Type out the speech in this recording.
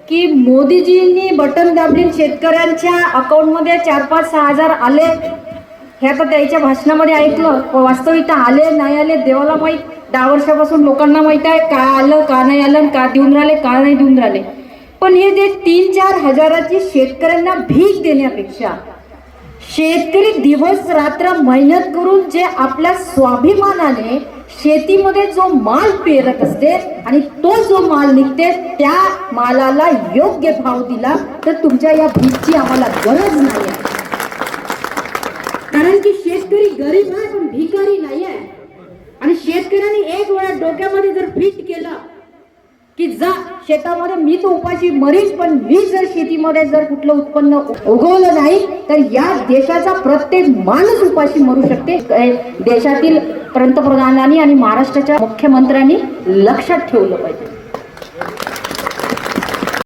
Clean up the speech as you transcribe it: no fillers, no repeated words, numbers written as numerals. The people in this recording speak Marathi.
की मोदीजींनी बटन दाबले, शेतकऱ्यांच्या अकाउंटमध्ये 4-5-6 हजार आले. हे आता त्याच्या भाषणामध्ये ऐकलं. वास्तविकता आले नाही आले देवाला माहीत. 10 वर्षापासून लोकांना माहित आहे का आलं का नाही आलं, का देऊन राहिले का नाही देऊन राहिले. पण हे जे 3-4 हजाराची शेतकऱ्यांना भीक देण्यापेक्षा शेतकरी दिवस रात्र मेहनत करून जे आपल्या स्वाभिमानाने शेतीमध्ये जो माल पेरत असते आणि तो जो माल निघते त्या मालाला योग्य भाव दिला तर तुमच्या या भीकची आम्हाला गरज नाही आहे. कारण की शेतकरी गरीब आहे पण भिकारी नाही आहे. आणि शेतकऱ्यांनी एक वेळा डोक्यामध्ये जर फिट केलं की जा शेतामध्ये मी तो उपाशी मरीच, पण मी जर शेतीमध्ये जर कुठलं उत्पन्न उगवलं नाही तर या देशाचा प्रत्येक माणूस उपाशी मरू शकते. देशातील पंतप्रधानांनी आणि महाराष्ट्राच्या मुख्यमंत्र्यांनी लक्षात ठेवलं पाहिजे.